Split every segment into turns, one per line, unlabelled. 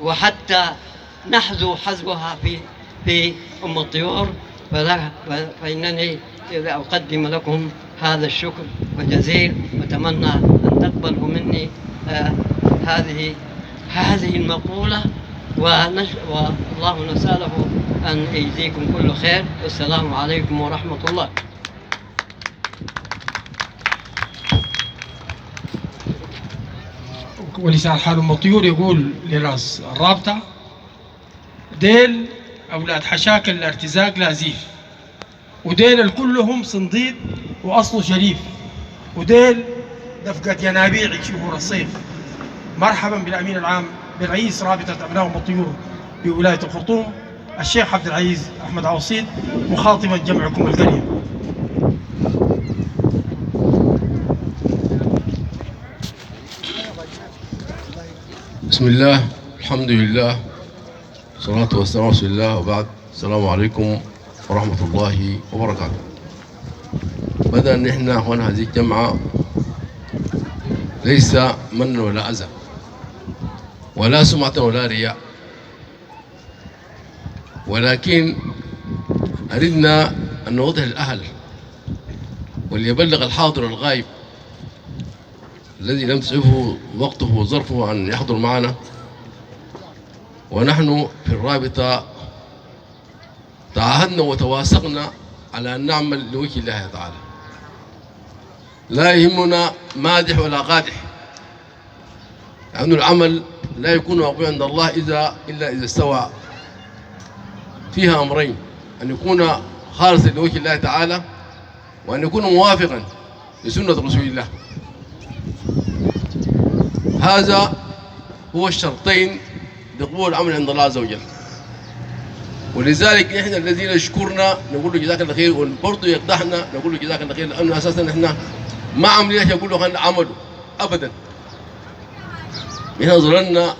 وحتى نحذو حذوها في أم الطيور، فإنني أقدم لكم هذا الشكر وجزيل، وأتمنى أن تقبلوا مني هذه المقولة، والله نسأله أن يجزيكم كل خير. والسلام عليكم ورحمة الله.
ولسان حال أم الطيور يقول لراس الرابطة: ديل أولاد حشاكل الارتزاق لازيف، وديل كلهم صنديد وأصله شريف، وديل دفقة ينابيع شهور الصيف. مرحبا بالأمين العام برئيس رابطة أبناء أم الطيور بولاية الخرطوم الشيخ عبد العزيز أحمد عوصيد، مخاطبا جمعكم الكريم.
بسم الله، الحمد لله، والصلاة والسلام على رسول الله، وبعد. السلام عليكم ورحمة الله وبركاته. بدأ أن إحنا هنا هذه الجمعة ليس من ولا أذى ولا سمعة ولا رياء، ولكن أردنا أن نوضح للأهل وليبلغ الحاضر الغائب الذي لم تسعفه وقته وظرفه أن يحضر معنا. ونحن في الرابطة تعاهدنا وتواصقنا على أن نعمل لوجه الله تعالى، لا يهمنا مادح ولا قادح، لأن العمل لا يكون مقبولا عند الله إلا إذا استوى فيها أمرين: أن يكون خالصا لوجه الله تعالى، وأن يكون موافقا لسنة رسول الله. هذا هو الشرطين لقبول العمل عند الله عز وجل. ولذلك نحن الذين يشكرنا نقول له جزاك الله خير، وبرضه يقدحنا نقول له جزاك الله خير، لأنه أساسا نحن ما عملناش يقول له خلينا عمله أبدا. نحن ظللنا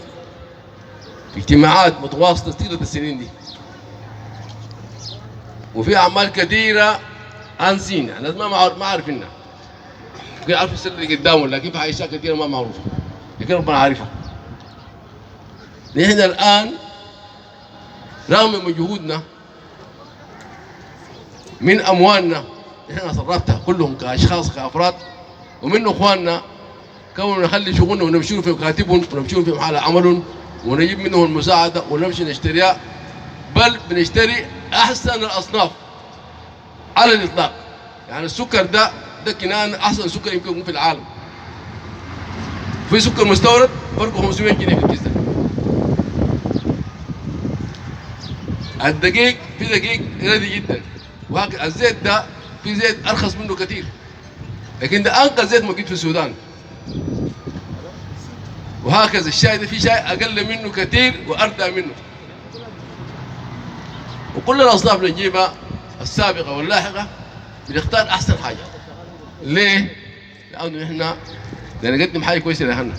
في اجتماعات متواصلة طيلة السنين دي، وفي أعمال كثيرة أنسينا، الناس ما عارفينها، ممكن عارف السر اللي قدامه، لكن في أشياء كثيرة ما معروفة، لكن ربنا عارفها. نحن الآن رغم من جهودنا من أموالنا، نحن صرفتها كلهم كأشخاص كأفراد، ومن إخواننا كونوا نخلي شغلنا ونمشي في مكاتبهم ونمشي في محل عملهم ونجيب منهم المساعدة ونمشي نشتريها، بل بنشتري أحسن الأصناف على الإطلاق. يعني السكر ده كنان أحسن سكر يمكن يكون في العالم. في سكر مستورد فرقه 500 جنيه في الكيس ده. الدقيق في دقيق غالي جدا، وهكذا الزيت ده في زيت أرخص منه كثير، لكن ده أنقى زيت موجود في السودان. وهكذا الشاي ده في شاي أقل منه كثير وأردى منه. وكل الأصناف اللي نجيبها السابقة واللاحقة بنختار أحسن حاجة. ليه؟ لأنه إحنا نقدم حاجة كويسة لأهلنا،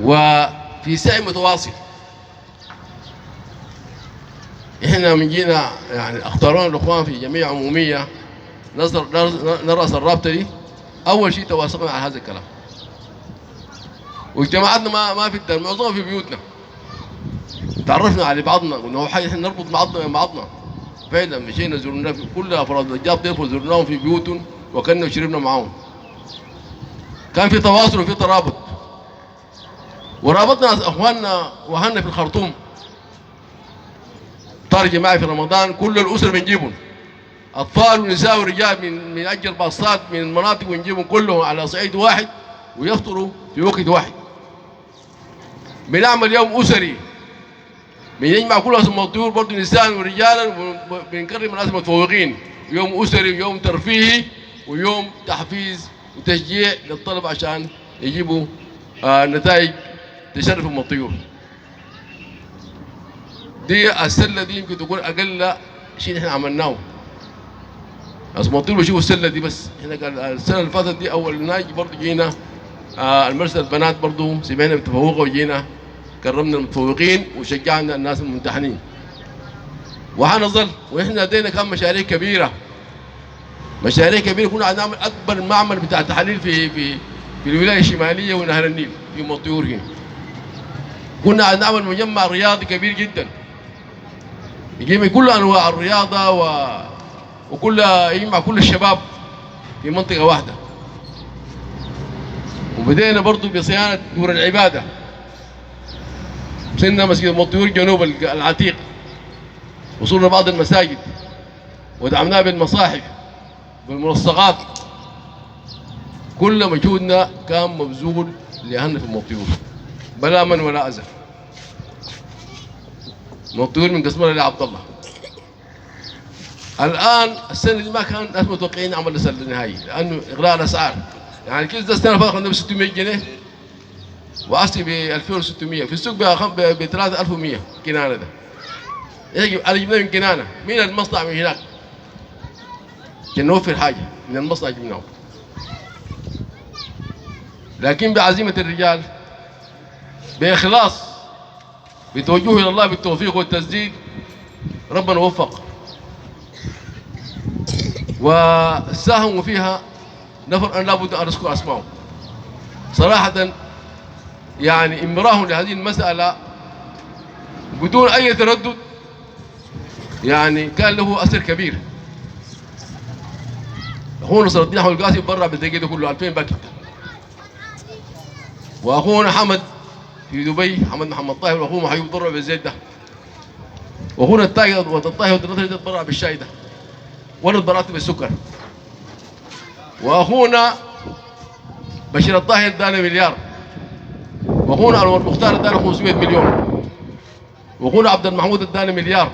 وفي سعي متواصل. إحنا من جينا يعني اختارونا الإخوان في جمعية عمومية نرأس الرابطة دي، أول شيء تواصلنا على هذا الكلام، واجتماعاتنا ما في الدار، معظمها في بيوتنا. تعرفنا على بعضنا، وإنه حاجة إحنا نربط بعضنا من بعضنا. فعلا مشينا زرنا في كل أفراد الجاب ضيف وزرناهم في بيوتهم وكنا وشربنا معاهم. كان في تواصل وفي ترابط، ورابطنا اخواننا واهلنا في الخرطوم. طار جماعي في رمضان كل الاسر بنجيبهم، اطفال ونساء ورجال من اجل باصات من المناطق، ونجيبهم كلهم على صعيد واحد ويفطروا في وقت واحد. بنعمل يوم اسري بنجمع كل أم الطيور برضه نساء ورجالا، وبنكرم الناس المتفوقين، يوم اسري ويوم ترفيهي ويوم تحفيز وتشجيع للطلبة عشان يجيبوا نتائج تشرف أم الطيور. دي السلة دي يمكن تكون أقل شيء نحن عملناه. أم الطيور بيشوفوا السلة دي بس. احنا السنة اللي فاتت دي أول ناجي برضه جينا المرسى البنات برضه سمعنا متفوقة وجينا كرمنا المتفوقين وشجعنا الناس الممتحنين. وحنظل واحنا لدينا كان مشاريع كبيرة كنا هنعمل أكبر معمل بتاع تحاليل في الولاية الشمالية ونهر النيل في أم الطيور هنا. كنا نعمل مجمع رياضي كبير جدا يجمع كل انواع الرياضه يجمع كل الشباب في منطقه واحده. وبدينا برضو بصيانه دور العباده، وصلنا مسجد المطيور جنوب العتيق، وصلنا بعض المساجد، ودعمناه بالمصاحف بالملصقات. كل مجهودنا كان مبذول لأهلنا في المطيور بلا من ولا أذى. المطيور من قسمنا لعبد الله. الآن السنة دي ما كان ناس متوقعين نعمل السنة النهائي لأنه إغلاء الأسعار. يعني كيس ده السنة فاتت ب 600 جنيه وأصلي ب 2600 في السوق ب 3100 كنانة ده. أنا جبناه من كنانة، مين المصنع من هناك؟ عشان نوفر حاجة من المصنع جبناه. لكن بعزيمة الرجال، بإخلاص، بتوجه إلى الله بالتوفيق والتسديد، ربنا وفق وساهموا فيها نفر أن لابد أن أذكر أسمائهم. صراحة يعني إمراهم لهذه المسألة بدون أي تردد يعني كان له أثر كبير. أخونا نصر الدين أحمد القاسم برا بالدقيقة كله 2000 باكيت، وأخونا حمد في دبي حمد محمد طاهر، وأخوه محيوب برا بالزيت ده، وأخونا الطاهر والطاهر برا بالشاي ده، وأنا اتبرعت بالسكر، وأخونا بشير الطاهر ادانا مليار، وأخونا أنور مختار ادانا 500 مليون، وأخونا عبد المحمود ادانا مليار.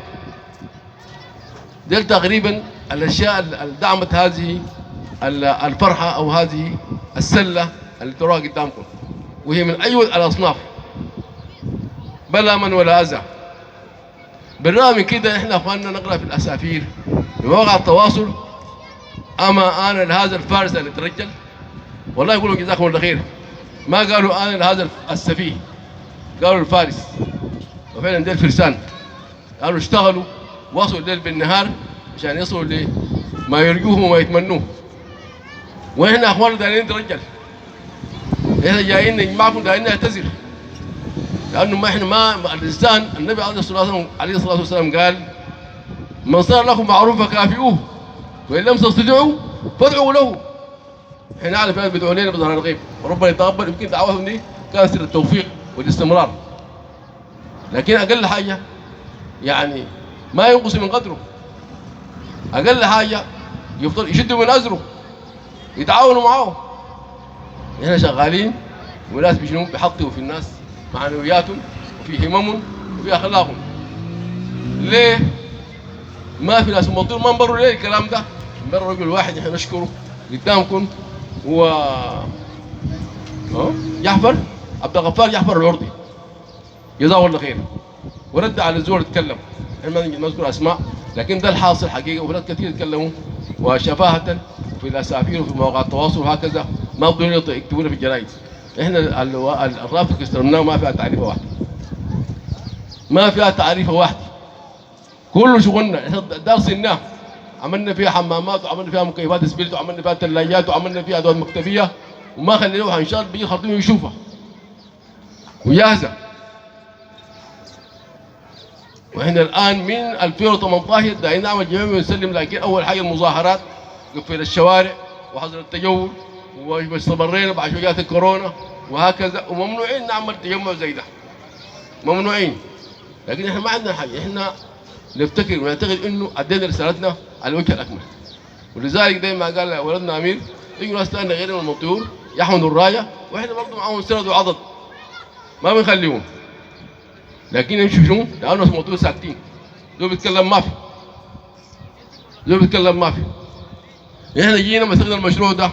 دول تقريبا الاشياء اللي دعمت هذه الفرحه او هذه السله اللي تراها قدامكم، وهي من اي الاصناف بلا من ولا اذى. بالرغم من كده احنا اخواننا نقرا في الاسافير بمواقع التواصل اما انا لهذا الفارس اللي ترجل، والله يقولوا جزاكم الله خير، ما قالوا انا لهذا السفيه، قالوا الفارس. وفعلا ده الفرسان قالوا اشتغلوا وصلوا الليل بالنهار عشان يصلوا لما يرجوه وما يتمنوه. واحنا اخواننا دايرين نترجل، احنا جايين نجمعكم دايرين نعتذر، لانه ما احنا ما الانسان النبي عليه الصلاه والسلام قال من صار لكم معروف فكافئوه وان لم تستطيعوا فادعوا له. احنا نعرف ناس بيدعوا لنا بظهر الغيب وربنا يتقبل، يمكن دعوتهم دي كانت سر التوفيق والاستمرار، لكن اقل حاجه يعني ما ينقص من قدره، اقل حاجه يفضل يشدوا من ازره يتعاونوا معاه. احنا شغالين وناس بيشنو بيحطوا في الناس معنوياتهم وفي هممهم وفي اخلاقهم. ليه؟ ما في ناس مطلوب ما نبروا ليه الكلام ده؟ نبروا رجل واحد احنا نشكره قدامكم هو جعفر عبد الغفار جعفر العرضي، جزاه الله خير، ورد على الزور اتكلم، احنا ما نذكر اسماء لكن ده الحاصل حقيقه، وناس كثير تكلموا وشفاهه في الاسافير وفي مواقع التواصل وهكذا، ما بدهم يكتبونا في الجرايد. احنا الرافق استلمناه ما فيها تعريفه واحده، ما فيها تعريفه واحده، كل شغلنا احنا دارسيناه، عملنا فيها حمامات وعملنا فيها مكيفات سبيلت وعملنا فيها ثلاجات وعملنا فيها ادوات مكتبيه، وما خليناها ان شاء الله بيجي خرطوم يشوفها وجاهزه. واحنا الان من 2018 داعيين نعمل جميع ونسلم، لكن اول حاجه المظاهرات قفل الشوارع وحظر التجول، واستمرينا بعشوائيات الكورونا وهكذا، وممنوعين نعمل تجمع زي ده، ممنوعين. لكن احنا ما عندنا حاجه، احنا نفتكر ونعتقد انه ادينا رسالتنا على الوجه الاكمل، ولذلك دايما قال ولدنا امير يجوا ناس ثانيه غير من المطيور يحملوا الرايه، واحنا برضه معاهم سند وعضد ما بنخليهم، لكن نمشي شنو؟ لانه المطيور ساكتين، لو بيتكلم ما في، لو بيتكلم ما في. احنا جينا مسكنا المشروع ده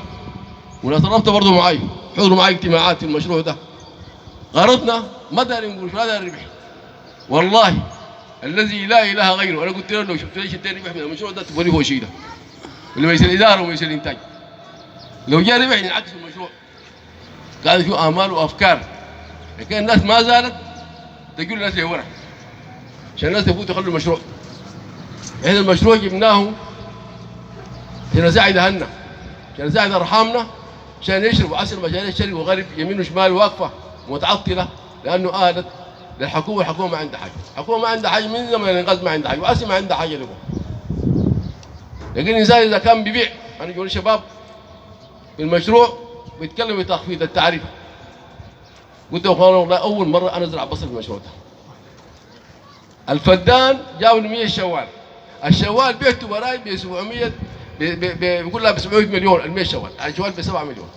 وناس الرابطه برضه معي حضروا معي اجتماعات في المشروع ده، غرضنا ما دارين نقول ما دارين ربح، والله الذي لا اله غيره. انا قلت له لو شفت ليش التاني ربح من المشروع ده تفوري هو شيء ده اللي رئيس الاداره ورئيس الانتاج، لو جاء ربح ينعكس المشروع. كان في امال وافكار، لكن الناس ما زالت تقول الناس لورا عشان الناس يفوتوا يخلوا المشروع. احنا المشروع جبناه عشان نساعد اهلنا، عشان نساعد ارحامنا، عشان يشربوا عصر مشاريع الشرق وغرب يمين وشمال واقفه متعطله، لانه آلت للحكومه. الحكومه ما عندها حاجه، الحكومه ما عندها حاجه من زمن الانقاذ، ما عندها حاجه، واسي ما عندها حاجه لكم. لكن الانسان اذا كان بيبيع، انا يقول شباب في المشروع بيتكلم بتخفيض التعريف. قلت له اخوانا والله اول مره انا ازرع بصل في المشروع ده. الفدان جابوا لي 100 شوال، الشوال بعته وراي ب 700، بيقول لها ب 700 مليون ال 100 شوال، الشوال ب 7 مليون.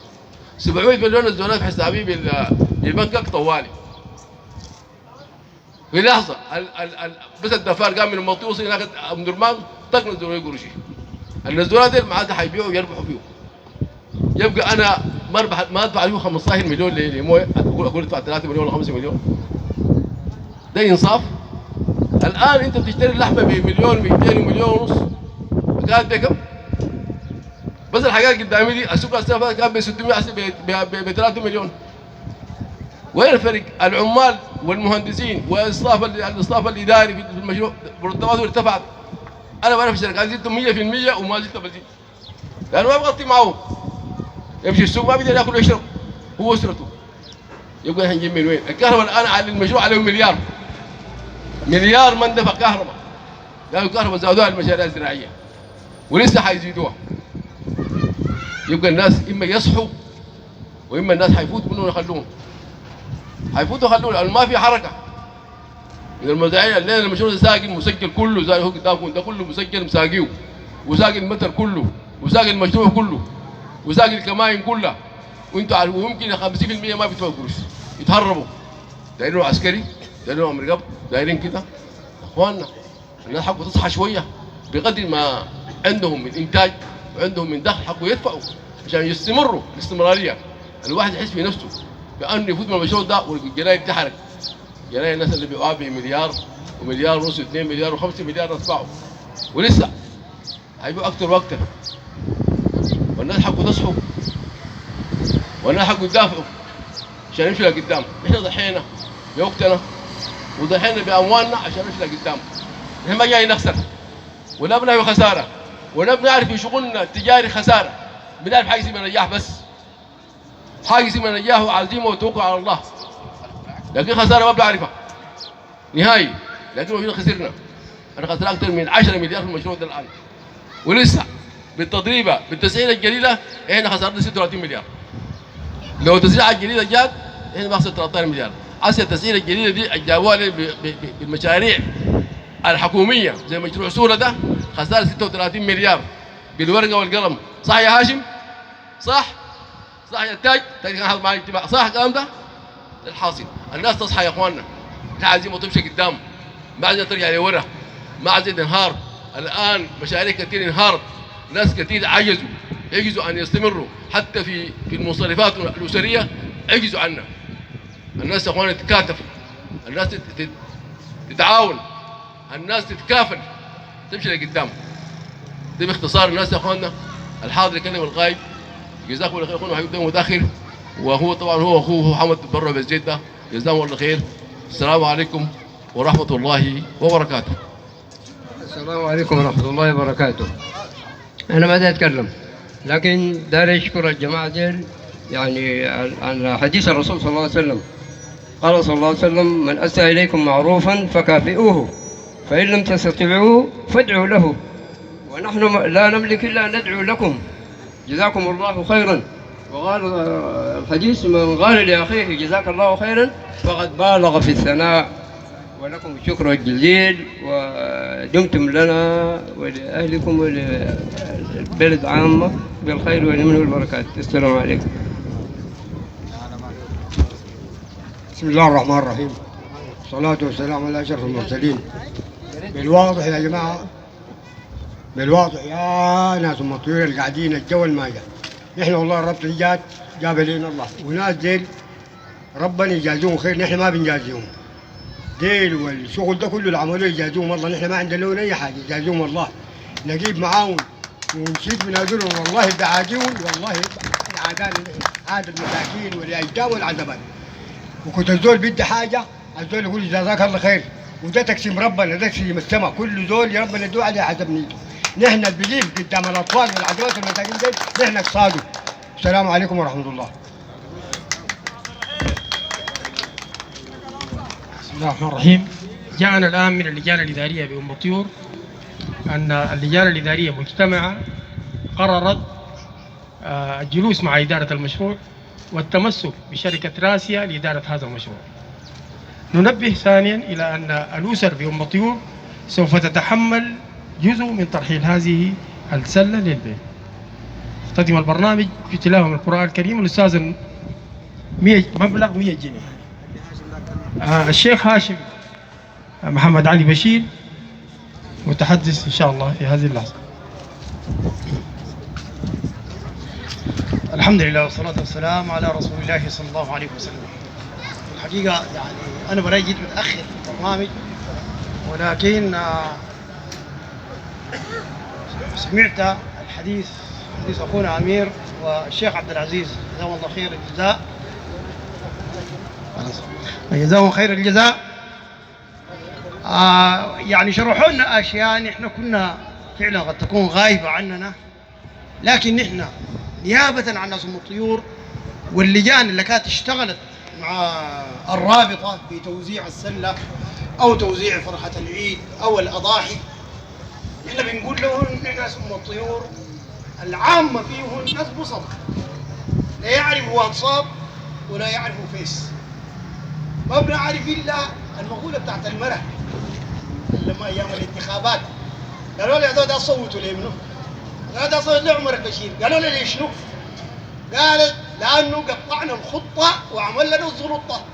700 مليون الزولات في حسابي بالبنك طوالي. في لحظه بس الدفار قام من المنطقه وصل هناك ام درمان طق نزلوا قروشي. النزولات دي معناتها حيبيعوا ويربحوا فيه. يبقى انا ما ادفع له 15 مليون لمويه، اقول ادفع 3 مليون ولا 5 مليون. ده انصاف؟ الان انت بتشتري اللحمه بمليون 200 ومليون ونص، كانت بكم؟ بس الحاجات قدامي دي السوق السنه كان ب 600 ب 3 مليون. وين الفرق؟ العمال والمهندسين والاصلاف الاداري في المشروع مرتباتهم ارتفعت. انا بعرف الشركات زدت 100% وما زلت بزيد، لانه ما بغطي معه. يمشي السوق ما بيقدر ياكل ويشرب هو واسرته. يبقى هنجيب من وين؟ الكهرباء الان على المشروع عليه مليار ما اندفع كهرباء، لانه الكهرباء زادوها المشاريع الزراعيه ولسه حيزيدوها. يبقى الناس اما يصحوا واما الناس حيفوتوا منهم يخلوهم، حيفوتوا يخلوهم، لانه ما في حركه من المزارعين. الليله المشروع ساقي مسجل كله زي هو قدامكم ده، كله مسجل مساقيه، وساقي المتر كله، وساقي المشروع كله، وساقي الكماين كلها، وانتوا عارفين. ويمكن 50% ما بيدفعوا قروش، يتهربوا، دايرين عسكري، دايرين امر قبض، دايرين كده. اخواننا الناس حقه تصحى شويه، بقدر ما عندهم من انتاج وعندهم من دخل حقه يدفعوا عشان يستمروا الاستمراريه. الواحد يحس في نفسه بانه يفوت من المشروع ده والجنايه بتحرق. جنايه الناس اللي بيقعوا بمليار ومليار ونص 2 مليار و5 مليار ندفعوا، ولسه هيبيعوا اكثر واكثر. والناس حقه تصحوا، والناس حقه يدافعوا عشان نمشي لقدام. احنا ضحينا بوقتنا وضحينا باموالنا عشان نمشي لقدام. احنا ما جاي نخسر ولا بنعمل خساره ولا بنعرف في شغلنا التجاري خساره، بنعرف حاجه اسمها نجاح، بس حاجه اسمها نجاح وعزيمه وتوكل على الله. لكن خساره ما بنعرفها نهائي. لكن احنا خسرنا، انا خسرت اكثر من 10 مليار في المشروع ده الان، ولسه بالتضريبه بالتسعيره الجديده احنا خسرنا 36 مليار. لو التسعيره الجديده جات احنا بنخسر 13 مليار. عسى التسعيره الجديده دي جابوها بالمشاريع الحكوميه زي مشروع سوره ده خساره 36 مليار بالورقه والقلم. صح يا هاشم؟ صح؟ صح يا تاج كان حاضر معي اجتماع، صح الكلام ده؟ الحاصل الناس تصحى يا اخواننا، احنا عايزين تمشي قدام، ما عايزين ترجع لورا، ما عايزين تنهار. الان مشاريع كثير انهارت، ناس كثير عجزوا ان يستمروا، حتى في المصرفات الاسريه عجزوا عنا. الناس يا اخواننا تتكاتف، الناس تتعاون، الناس تتكافل تمشي لقدام. ده باختصار الناس يا اخواننا. الحاضر يكلم الغايب، جزاكم الله خير. اخونا حبيب متاخر، وهو طبعا هو اخوه محمد تبرع بالزيت ده، جزاهم الله خير. السلام عليكم ورحمه الله وبركاته.
السلام عليكم ورحمة الله وبركاته. أنا ما بدي أتكلم، لكن داري أشكر الجماعة ديل يعني على حديث الرسول صلى الله عليه وسلم. قال صلى الله عليه وسلم: من أساء إليكم معروفا فكافئوه، فإن لم تستطيعوا فادعوا له، ونحن لا نملك إلا أن ندعو لكم، جزاكم الله خيرا. وقال الحديث: من قال لأخيه جزاك الله خيرا فقد بالغ في الثناء. ولكم الشكر الجزيل، ودمتم لنا ولأهلكم وللبلد عامة بالخير واليمن والبركات. السلام عليكم.
بسم الله الرحمن الرحيم، والصلاة والسلام على أشرف المرسلين. بالواضح يا جماعة، بالواضح يا ناس الطيور اللي قاعدين الجو ما جاء، نحن والله الربط جاب لنا الله، وناس ديل ربنا يجازيهم خير، نحن ما بنجازيهم ديل، والشغل ده كله اللي عملوه يجازيهم الله، نحن ما عندنا لهم أي حاجة، يجازيهم الله. نجيب معاهم ونشيد بنادرهم والله بعاديهم، والله عادان عاد المساكين والأيتام والعزبات. وكنت الزول بدي حاجة الزول يقول جزاك الله خير، وده تقسيم ربنا، ده تقسيم السماء، كل زول يا ربنا يدعو عليه حسب نيته. نحن البليل قدام الأطفال والعزبات والمساكين دي نحن اقصادوا. السلام عليكم ورحمة الله.
بسم
الله الرحمن الرحيم. جاءنا الآن من اللجان الإدارية بأم الطيور أن اللجان الإدارية مجتمعة قررت الجلوس مع إدارة المشروع والتمسك بشركة راسيا لإدارة هذا المشروع. ننبه ثانيا إلى أن الأسر بأم الطيور سوف تتحمل جزء من ترحيل هذه السلة للبيت. اختتم البرنامج بتلاوة من القرآن الكريم الأستاذ مبلغ 100 جنيه. الشيخ هاشم محمد علي بشير متحدث إن شاء الله في هذه اللحظة.
الحمد لله والصلاة والسلام على رسول الله صلى الله عليه وسلم. الحقيقة يعني أنا براي جيت متأخر في البرنامج، ولكن سمعت الحديث حديث أخونا أمير والشيخ عبد العزيز جزاهم الله خير الجزاء، جزاهم خير الجزاء. يعني شرحوا لنا أشياء نحن كنا فعلا قد تكون غايبة عننا، لكن نحن نيابة عن ناس أم الطيور واللجان اللي كانت اشتغلت مع الرابطة بتوزيع السلة أو توزيع فرحة العيد أو الأضاحي، نحن بنقول لهم ناس أم الطيور العامة فيهم ناس بسط لا يعرفوا واتساب ولا يعرفوا فيس، ما بنعرف إلا المقولة بتاعت المرأة لما أيام الانتخابات قالوا لي هذول صوتوا ليه منه؟ هذا صوت لعمر البشير. قالوا لي ليش نو؟ قالت لأنه قطعنا الخطة وعمل لنا الزلطة.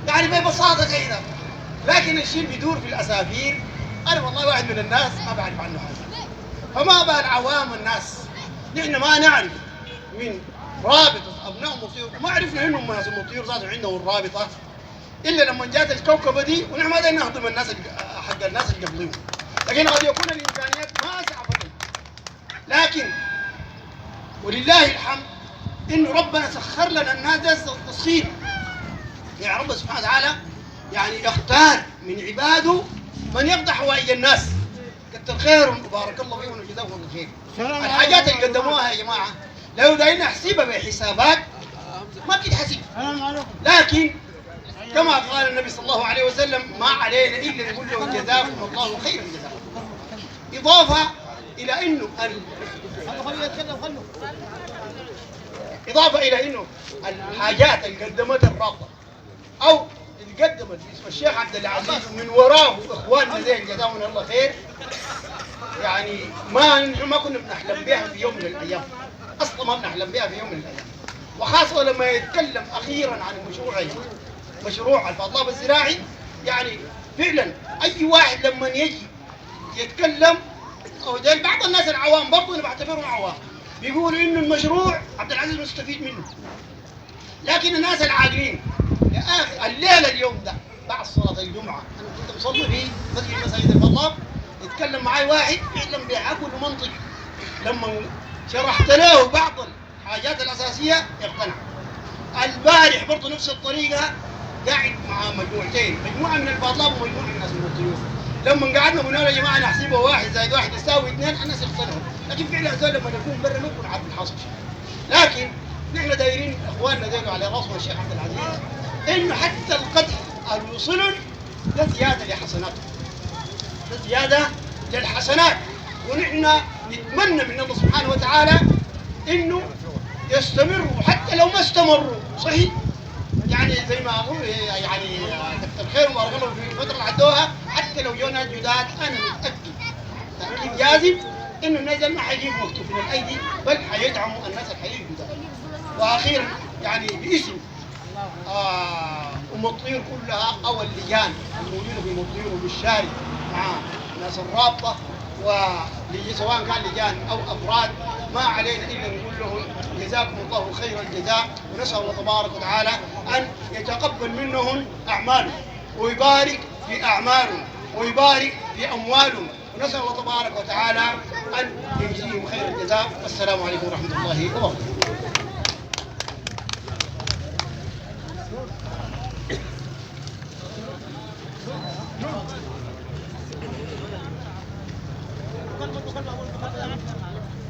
يعني ببساطة كده، لكن الشيء بيدور في الأسافير أنا والله واحد من الناس ما بعرف عنه حاجة، فما بال عوام الناس. نحن ما نعرف من رابطة أبناء أم الطيور، ما عرفنا إنهم ناس أم الطيور ذاتهم عندهم الرابطة إلا لما جات الكوكبة دي، ونحن ما دايرين نهضم الناس حق الناس اللي قبلهم، لكن قد يكون الإمكانيات ما سعفتهم. لكن ولله الحمد إنه ربنا سخر لنا الناس التصخير. يعني رب سبحانه وتعالى يعني يختار من عباده من يقضي حوائج الناس. كتر خيرهم وبارك الله فيهم وجزاهم الله خير. الحاجات اللي قدموها يا جماعة لو دايرين نحسبها بحسابات ما بتتحسب، لكن كما قال النبي صلى الله عليه وسلم ما علينا إلا نقول لهم جزاكم الله خير الجزاء. إضافة إلى إنه الحاجات اللي قدمتها الرابطة أو اللي قدمت باسم الشيخ عبد العزيز من وراه إخواننا زين جزاهم الله خير، يعني ما كنا بنحلم بها في يوم من الأيام، أصلا ما بنحلم بها في يوم من الأيام. وخاصة لما يتكلم أخيرا عن مشروع الفضلاب الزراعي، يعني فعلا أي واحد لما يجي يتكلم أو زي بعض الناس العوام برضه أنا بعتبرهم عوام بيقولوا إنه المشروع عبد العزيز مستفيد منه، لكن الناس العاقلين يا أخي الليلة اليوم ده بعد صلاة الجمعة أنا كنت بصلي في مسجد الفضلاب، يتكلم معي واحد فعلا بعقل ومنطق، لما شرحت له بعض الحاجات الأساسية اقتنع. البارح برضه نفس الطريقة قاعد مع مجموعتين، مجموعة من الفضلاب ومجموعة من الناس من الطيور، لما قعدنا قلنا يا جماعة نحسبها 1 زائد 1 يساوي 2 الناس اقتنعوا، لكن فعلا هذول لما نكون برا نكون عارف الحاصل. لكن نحن دايرين اخواننا دايروا على راسنا الشيخ عبد العزيز انه حتى القدح اللي وصلوا ده زيادة لحسناتهم، ده زيادة للحسنات، ونحن نتمنى من الله سبحانه وتعالى انه يستمروا حتى لو ما استمروا صحيح، يعني زي ما اقول يعني كتر خيرهم وبارك الله في الفتره اللي عدوها، حتى لو جونا جداد انا متاكد تاكيد جازم انه الناس ما حيجيبوا مكتوب من الايدي، بل حيدعموا الناس الحقيقيين الجداد. واخيرا يعني باسم ام الطيور كلها او اللجان الموجوده في ام الطيور وبالشارع مع ناس الرابطه سواء كان لجان او افراد، ما علينا الا نقول لهم جزاكم الله خير الجزاء، ونسال الله تبارك وتعالى ان يتقبل منهم اعمالهم ويبارك في اعمالهم ويبارك في اموالهم، ونسال الله تبارك وتعالى ان يجزيهم خير الجزاء. والسلام عليكم ورحمه الله وبركاته.